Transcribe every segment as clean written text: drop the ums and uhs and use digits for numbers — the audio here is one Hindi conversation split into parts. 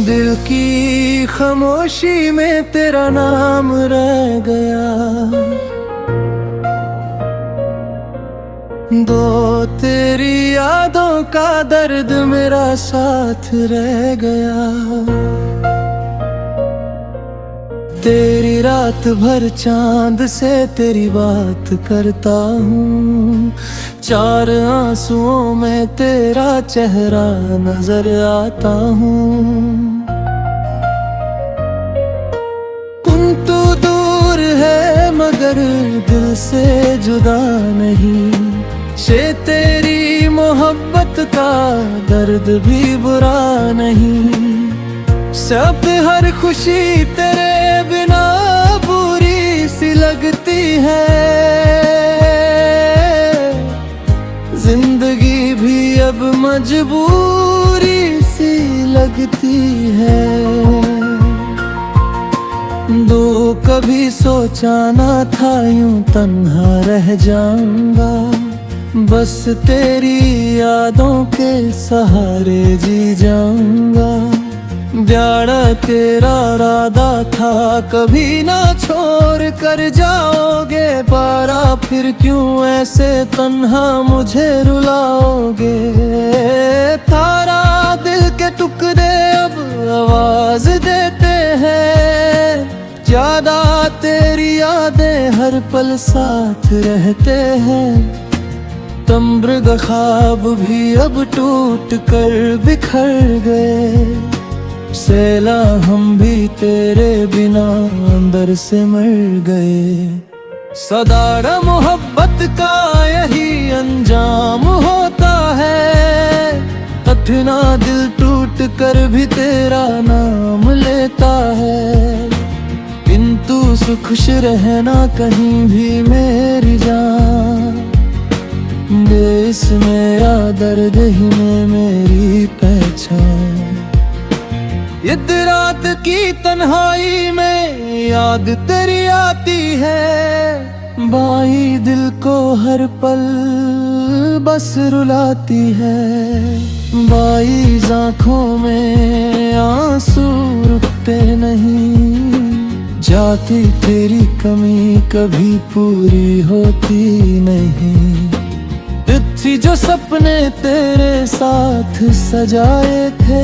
दिल की खामोशी में तेरा नाम रह गया, दो तेरी यादों का दर्द मेरा साथ रह गया। तेरी रात भर चांद से तेरी बात करता हूँ, चार आंसुओं में तेरा चेहरा नजर आता हूँ। तू दूर है मगर दिल से जुदा नहीं, शे तेरी मोहब्बत का दर्द भी बुरा नहीं। सब हर खुशी तेरे बिना पूरी सी लगती है, जिंदगी भी अब मजबूरी सी लगती है। दो कभी सोचा ना था यूं तन्हा रह जाऊंगा, बस तेरी यादों के सहारे जी जाऊंगा। ब्याड़ा तेरा राधा था कभी ना छोड़ कर जाओगे, पारा फिर क्यों ऐसे तन्हा मुझे रुलाओगे। थारा दिल के टुकड़े अब आवाज देते हैं, ज्यादा तेरी यादें हर पल साथ रहते हैं। तम्ब्र ख्वाब भी अब टूट कर बिखर गए, सैला हम भी तेरे बिना अंदर से मर गए। सदारा मोहब्बत का यही अंजाम होता है, कठिना दिल टूट कर भी तेरा नाम लेता है। किंतु सुखुश रहना कहीं भी मेरी जान, देश मेरा दर्द ही में मेरी पहचान। इस रात की तन्हाई में याद तेरी आती है, बाई दिल को हर पल बस रुलाती है। बाई आँखों में आंसू रुकते नहीं, जाती तेरी कमी कभी पूरी होती नहीं। थी जो सपने तेरे साथ सजाए थे,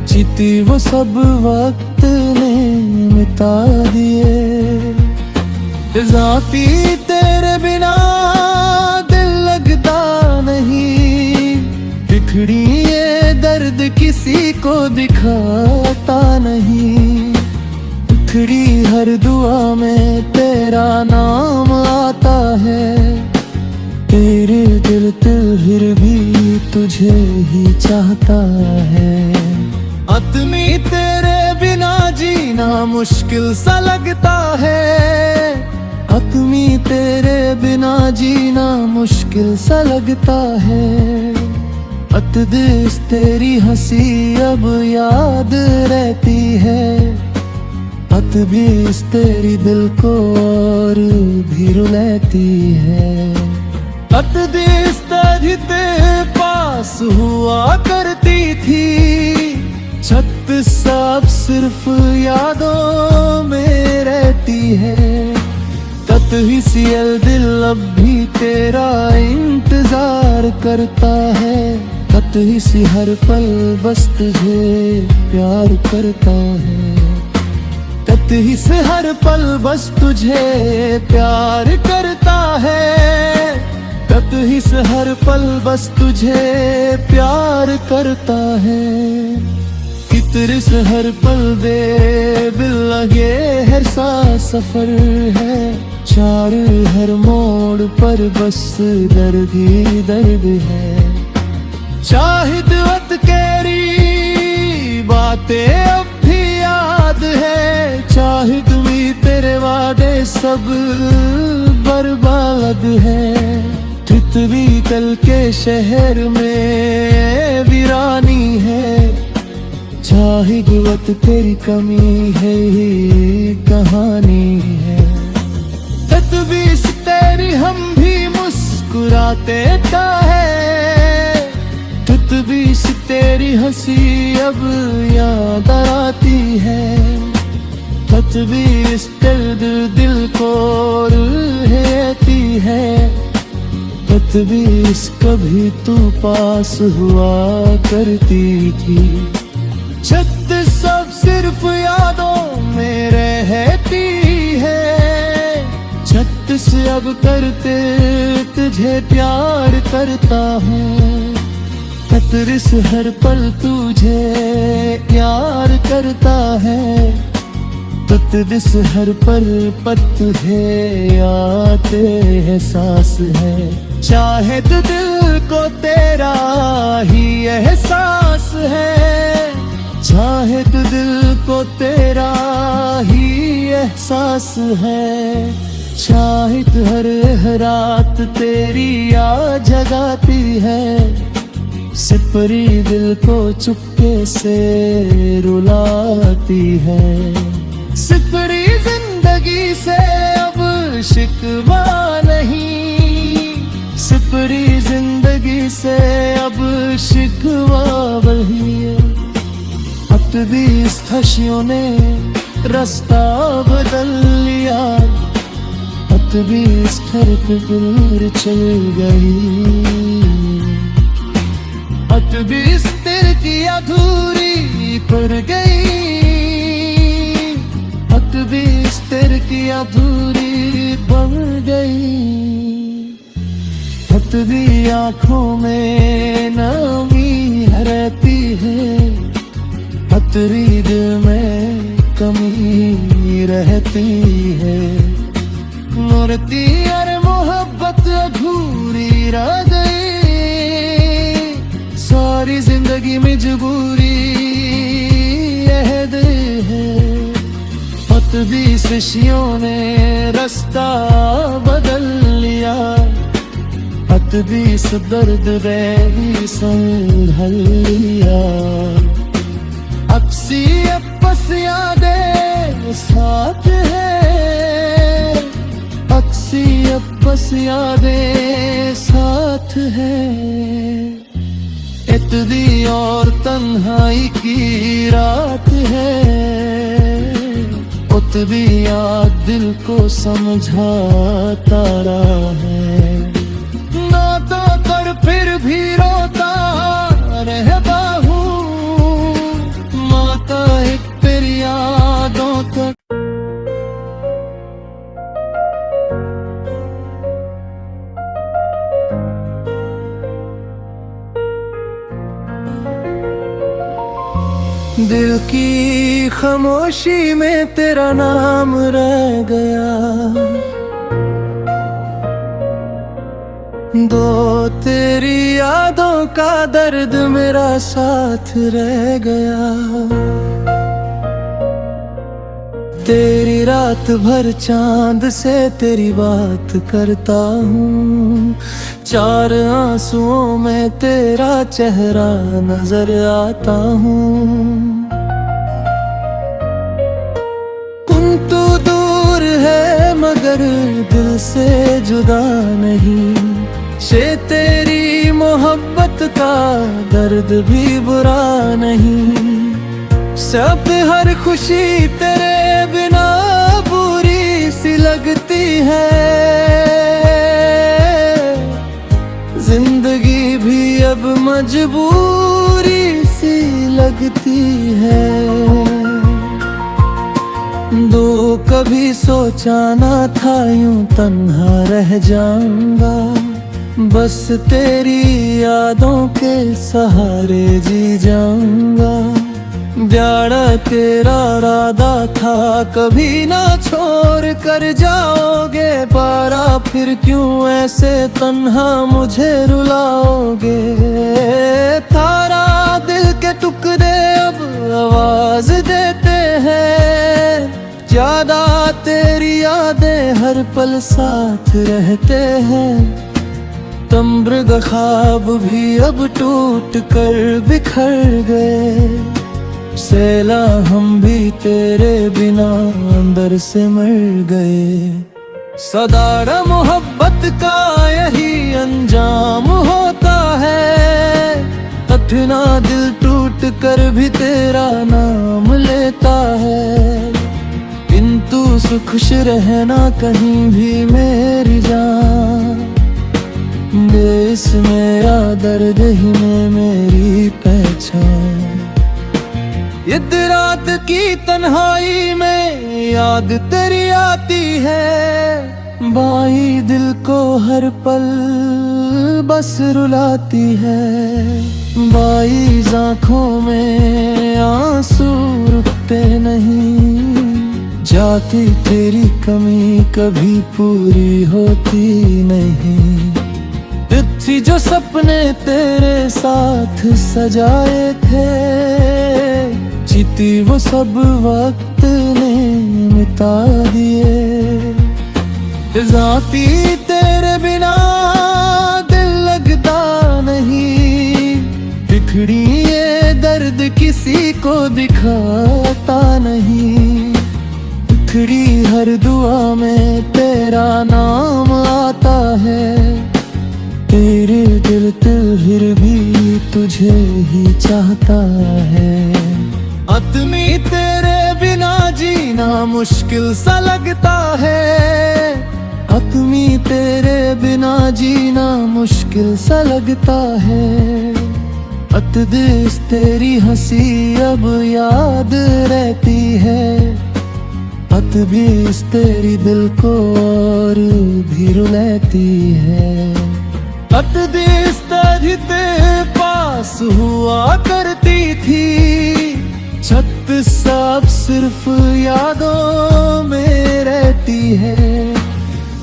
जीती वो सब वक्त ने मिटा दिए। जाती तेरे बिना दिल लगता नहीं, बिखड़ी ये दर्द किसी को दिखाता नहीं। बिखड़ी हर दुआ में तेरा नाम आता है, तेरे दिल फिर भी तुझे ही चाहता है। आदमी तेरे बिना जीना मुश्किल सा लगता है, आदमी तेरे बिना जीना मुश्किल सा लगता है। अतदेस तेरी हंसी अब याद रहती है, अतबीस तेरी दिल को और भी रुलाती है। अतदेस तेरी तेरे पास हुआ करती थी, 36 साल सिर्फ यादों में रहती है। ततहिसियल दिल अब भी तेरा इंतजार करता है, ततहिसी हर पल बस तुझे प्यार करता है। ततहिस हर पल बस तुझे प्यार करता है, ततहिस हर पल बस तुझे प्यार करता है। कितरिस हर पल बेबिल लगे हर सा सफर है, चार हर मोड़ पर बस दर्द ही दर्द है। शाहिद वत केरी बातें अब भी याद है, शाहिद भी तेरे वादे सब बर्बाद है। भी कल के शहर में वीरानी है, शाहिद वत तेरी कमी है ही कहानी है। ततबीस तेरी हम भी मुस्कुराते का है, ततबीस तेरी हंसी अब भी इस दर्द दिल को रहती है, भी इस कभी तू पास हुआ करती थी। छत सब सिर्फ यादों में रहती है, छत से अब करते तुझे प्यार करता हूँ। कतरिस हर पल तुझे यार करता है, ततदिस हर पल पत है आते एहसास है। चाहे तो दिल को तेरा ही एहसास है, चाहे तो दिल को तेरा ही एहसास है। चाहे तो हर रात तेरी याद जगाती है, सिपरी दिल को चुपके से रुलाती है। सिपरी जिंदगी से अब शिकवा नहीं, सिपरी जिंदगी से अब शिकवा वही है। अब भी इस खुशियों ने रास्ता बदल लिया, अब भी इस घर पे दूर चल गई। अब भी इस दिल की अधूरी पड़ गई, भी इस तेरे की अधूरी बन गई। हत भी आँखों में नमी रहती है, हतरी दिल में कमी रहती है। मुरती और मोहब्बत अधूरी रह गई, सारी जिंदगी मजबूरी अहद है। भी खुशियों ने रास्ता बदल लिया, हत भी इस दर्द भी संभल लिया। अक्सी अपस यादें साथ है, अक्सी अपस यादें साथ है। इतनी और तन्हाई की रात है, भी याद दिल को समझाता रहा है। नाता कर फिर भी रोता रहता हूँ, माता एक फिर यादों तक। दिल की खामोशी में तेरा नाम रह गया, दो तेरी यादों का दर्द मेरा साथ रह गया। तेरी रात भर चांद से तेरी बात करता हूँ, चार आंसुओं में तेरा चेहरा नजर आता हूँ। तू दूर है मगर दिल से जुदा नहीं, शे तेरी मोहब्बत का दर्द भी बुरा नहीं। सब हर खुशी तेरे बिना बुरी सी लगती है, जिंदगी भी अब मजबूरी सी लगती है। दो कभी सोचा ना था यूं तन्हा रह जाऊंगा, बस तेरी यादों के सहारे जी जाऊंगा। ब्याड़ा तेरा राधा था कभी ना छोड़ कर जाओगे, पारा फिर क्यों ऐसे तन्हा मुझे रुलाओगे। थारा दिल के टुकड़े अब आवाज देते हैं, ज्यादा तेरी यादें हर पल साथ रहते हैं। तम्ब्र ख्वाब भी अब टूट कर बिखर गए, सैला हम भी तेरे बिना अंदर से मर गए। सदारा मोहब्बत का यही अंजाम होता है, कठिना दिल टूट कर भी तेरा नाम लेता है। इन खुश रहना कहीं भी मेरी जान, देश मेरा दर्द ही में मेरी पहचान। इस रात की तन्हाई में याद तेरी आती है, बाई दिल को हर पल बस रुलाती है। बाई आँखों में आंसू रुकते नहीं, जाती तेरी कमी कभी पूरी होती नहीं। थी जो सपने तेरे साथ सजाए थे, जीती वो सब वक्त ने मिटा दिए। जाती तेरे बिना दिल लगता नहीं, बिखड़ी ये दर्द किसी को दिखाता नहीं। बिखड़ी हर दुआ में तेरा नाम आता है, तेरे दिल फिर भी तुझे ही चाहता है। आदमी तेरे बिना जीना मुश्किल सा लगता है, आदमी तेरे बिना जीना मुश्किल सा लगता है। अतदेस तेरी हंसी अब याद रहती है, अतबीस तेरी दिल को और भी रुलाती है। अतदेस तेरे पास हुआ करती थी, छत सब सिर्फ यादों में रहती है।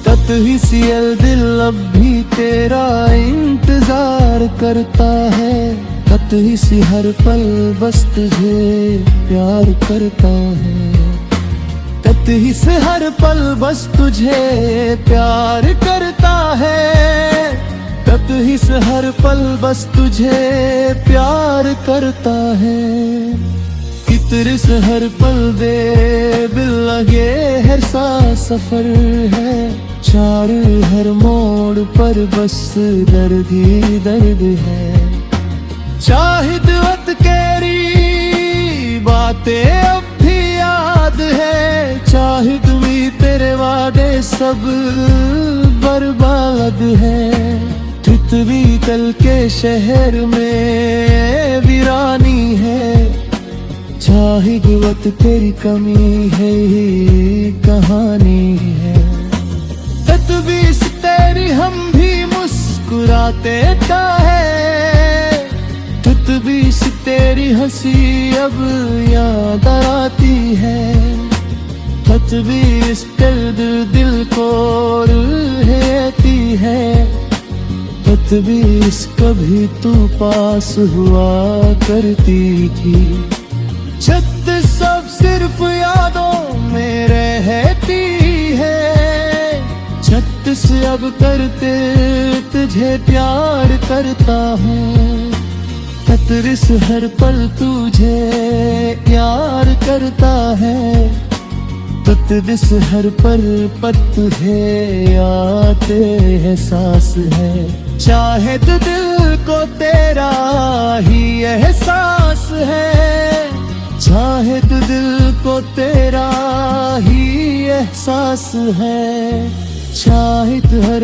ततहिसियल दिल अब भी तेरा इंतजार करता है, ततहिसी हर पल बस तुझे प्यार करता है। ततहिस हर पल बस तुझे प्यार करता है, ततहिस हर पल बस तुझे प्यार करता है। कितरिस हर पल दे बिल लगे हर सा सफर है, चार हर मोड़ पर बस दर्द ही दर्द है। शाहिद वत केरी बातें अब भी याद है, शाहिद भी तेरे वादे सब बर्बाद है। पृथ्वी कल के शहर में वीरानी है, शाहिद वत तेरी कमी है ही कहानी है। ततवीस तेरी हम भी मुस्कुराते का है, ततवीस तेरी हंसी अब याद आती है। ततवीस दर्द दिल को रहती है, ततवीस कभी तू पास हुआ करती थी। छत सब सिर्फ यादों में रहती है, छत से अब करते तुझे प्यार करता हूँ। ततरिस हर पल तुझे यार करता है, ततरिस हर पल पर तुझे आते एहसास है। चाहे तो दिल को तेरा ही एहसास है, चाहे तो दिल को तेरा ही एहसास है। चाहे तो हर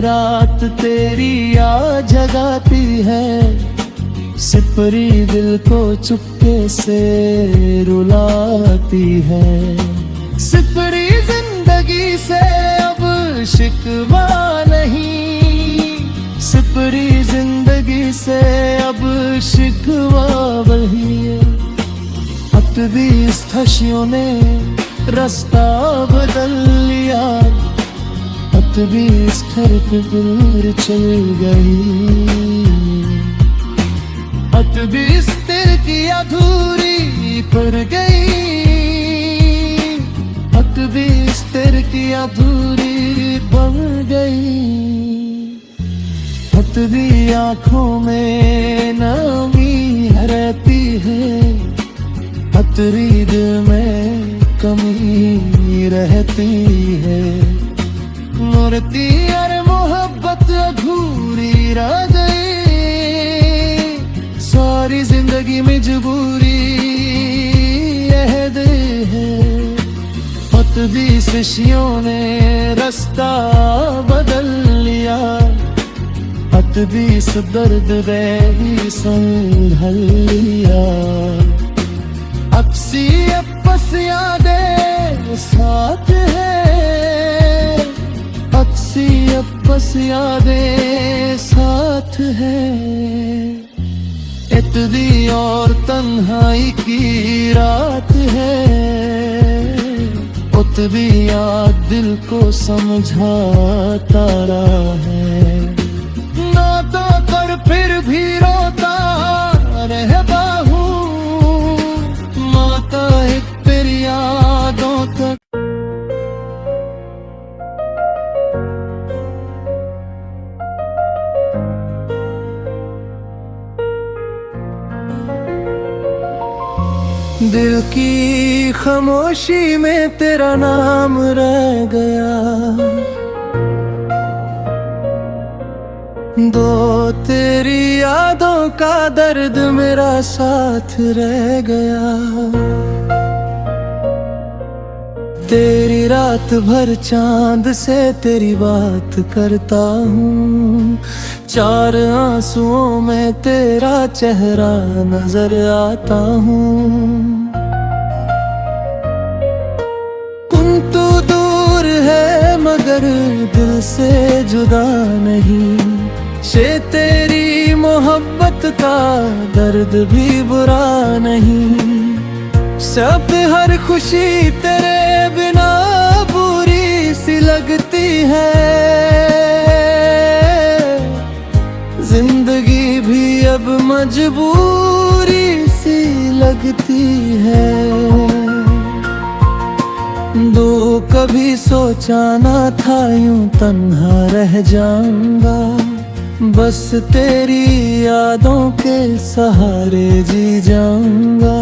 रात तेरी याद जगाती है, सिपरी दिल को चुपके से रुलाती है। सिपरी जिंदगी से अब शिकवा नहीं, सिपरी जिंदगी से अब शिकवा वही है। अतबीस खशियों ने रास्ता बदल लिया, अतबीस घर पे दूर चल गई। अतबीस दिल की अधूरी पड़ गई, अतबीस तेरे की अधूरी बन गई। अतबी आँखों में नमी रहती है, अतरी दिल में कमी रहती है। मूर्ति और मोहब्बत अधूरी रह गई, सारी जिंदगी मजबूरी अहद है। भी खुशियों ने रास्ता बदल लिया, अत भी इस दर्द भी संभल लिया। अक्सी अपस यादें साथ है, अक्सी अपस यादें साथ है। इतनी और तन्हाई की रात है, उत भी याद दिल को समझाता रहा है। नाता कर फिर भी रोता रह बाहू, माता एक फिर यादों तक। दिल की खामोशी में तेरा नाम रह गया, दो तेरी यादों का दर्द मेरा साथ रह गया। तेरी रात भर चांद से तेरी बात करता हूँ, चार आंसुओं में तेरा चेहरा नजर आता हूँ। तू दूर है मगर दिल से जुदा नहीं, शे तेरी मोहब्बत का दर्द भी बुरा नहीं। सब हर खुशी तेरे बिना बुरी सी लगती है, जिंदगी भी अब मजबूरी सी लगती है। दो कभी सोचा ना था यूं तन्हा रह जाऊंगा, बस तेरी यादों के सहारे जी जाऊंगा।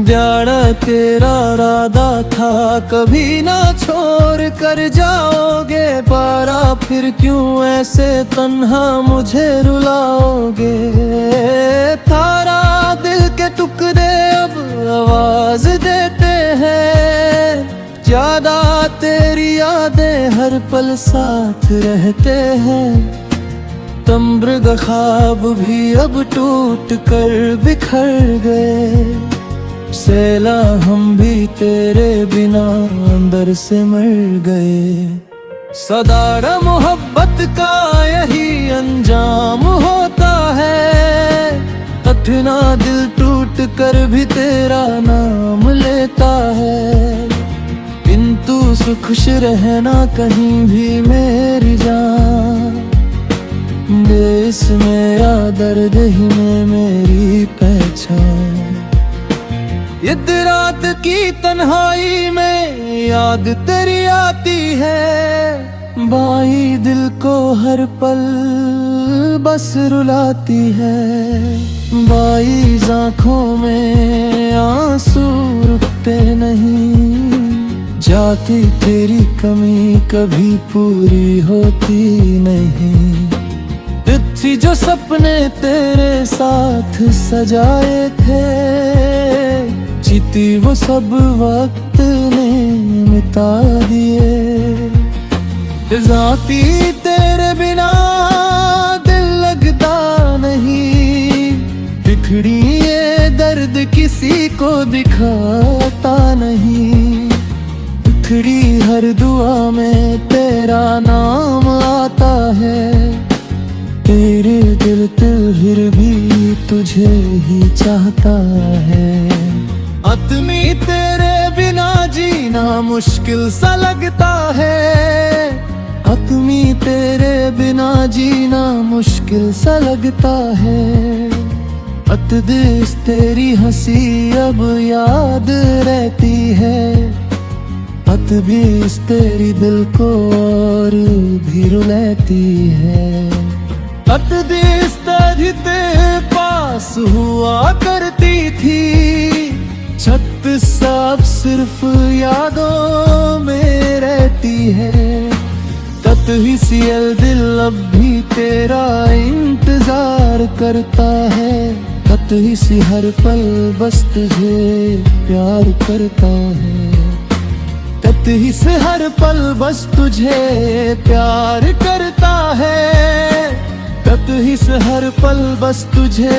जाड़ा तेरा राधा था कभी ना छोड़ कर जाओगे, पारा फिर क्यों ऐसे तन्हा मुझे रुलाओगे। थारा दिल के टुकड़े अब आवाज देते हैं, ज्यादा तेरी यादें हर पल साथ रहते हैं। तम्ब्र ख्वाब भी अब टूट कर बिखर गए, सैला हम भी तेरे बिना अंदर से मर गए। सदारा मोहब्बत का यही अंजाम होता है, कठिना दिल टूट कर भी तेरा नाम लेता है। किंतु सुखुश रहना कहीं भी मेरी जान, देश मेरा दर्द ही में मेरी पहचान। इस रात की तन्हाई में याद तेरी आती है, बाई दिल को हर पल बस रुलाती है। बाई आँखों में आंसू रुकते नहीं, जाती तेरी कमी कभी पूरी होती नहीं। थी जो सपने तेरे साथ सजाए थे, जीती वो सब वक्त ने मिटा दिए। जाती तेरे बिना दिल लगता नहीं, बिखड़ी ये दर्द किसी को दिखाता नहीं। बिखड़ी हर दुआ में तेरा नाम आता है, तेरे दिल फिर भी तुझे ही चाहता है। आदमी तेरे बिना जीना मुश्किल सा लगता है, आदमी तेरे बिना जीना मुश्किल सा लगता है। अतदेस तेरी हंसी अब याद रहती है, अतबीस तेरी दिल को और भी रुलाती है। अतदेस तेरी तेरे पास हुआ करती थी, 36 साल सिर्फ यादों में रहती है। ततहिसियल दिल अब भी तेरा इंतजार करता है, ततहिसी हर पल बस तुझे प्यार करता है। तत ही से हर पल बस तुझे प्यार करता है, तत ही से हर पल बस तुझे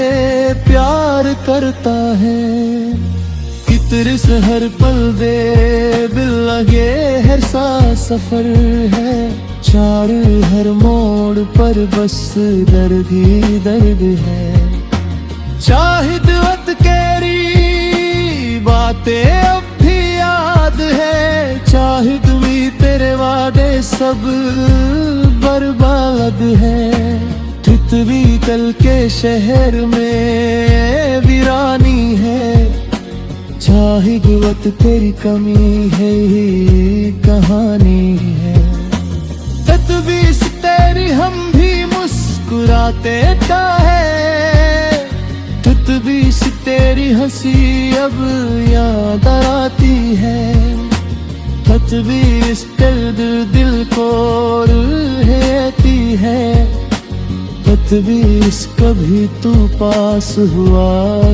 प्यार करता है। कितर से हर पल दे दिल लगे हर सा सफर है, चार हर मोड़ पर बस दर्द ही दर्द है। शाहिद वत केरी बातें अब भी याद है, शाहिद भी तेरे वादे सब बर्बाद है। ठित भी कल के शहर में वीरानी है, शाहिद वत तेरी कमी है ही कहानी है। तदबीर तेरी हम भी मुस्कुराते का है, तदबीर तेरी हंसी अब याद आती है। तदबीर दर्द दिल को रहती है, तदबीर कभी तू पास हुआ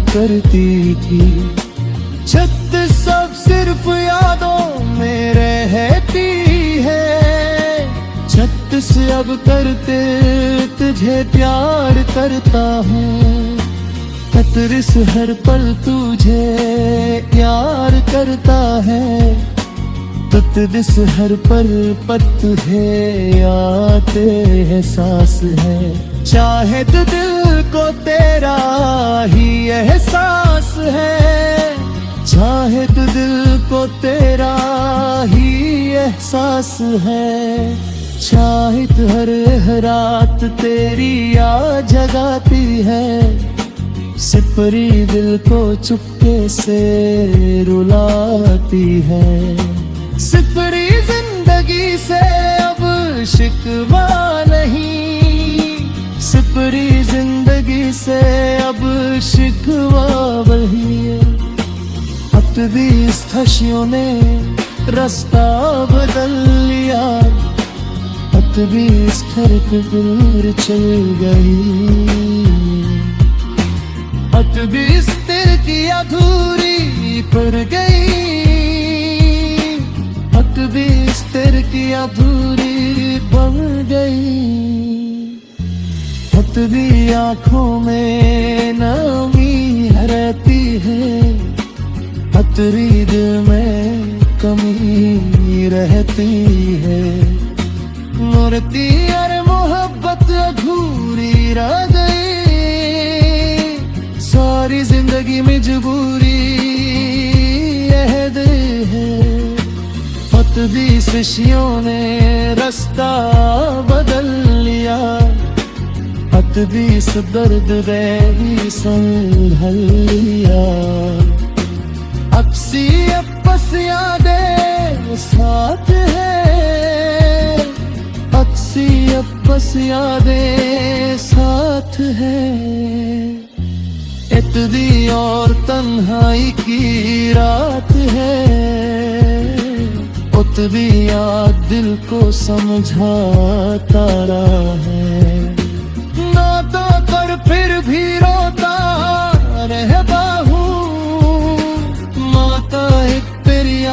करती थी। छत सब सिर्फ यादों में रहती है, छत से अब करते तुझे प्यार करता हूँ। खतरे से हर पल तुझे यार करता है, तत से हर पल पत है आते एहसास है। चाहे तो दिल को तेरा ही एहसास है, चाहे तो दिल को तेरा ही एहसास है। चाहे तो हर रात तेरी याद जगाती है, सिपरी दिल को चुपके से रुलाती है। सिपरी जिंदगी से अब शिकवा नहीं, सिपरी जिंदगी से अब शिकवा वही है। अब भी इस खुशियों ने रास्ता बदल लिया, अब भी इस घर पे दूर चल गई। अब भी इस दिल की अधूरी पड़ गई, अब भी इस दिल की अधूरी पड़ गई। अब भी आँखों में नमी रहती है, अतरी दिल में कमी रहती है। मूर्ति और मोहब्बत अधूरी रह गई, सारी जिंदगी मजबूरी अहद है। फत भी खुशियों ने रास्ता बदल लिया, फत भी इस दर्द भी संभल लिया। अक्सी अपस यादें साथ है, अक्सी अपस यादें साथ है। इतनी और तन्हाई की रात है, उतनी याद दिल को समझाता रहा है। नाता कर फिर भी रोता रह बाहू, माता एक तेरी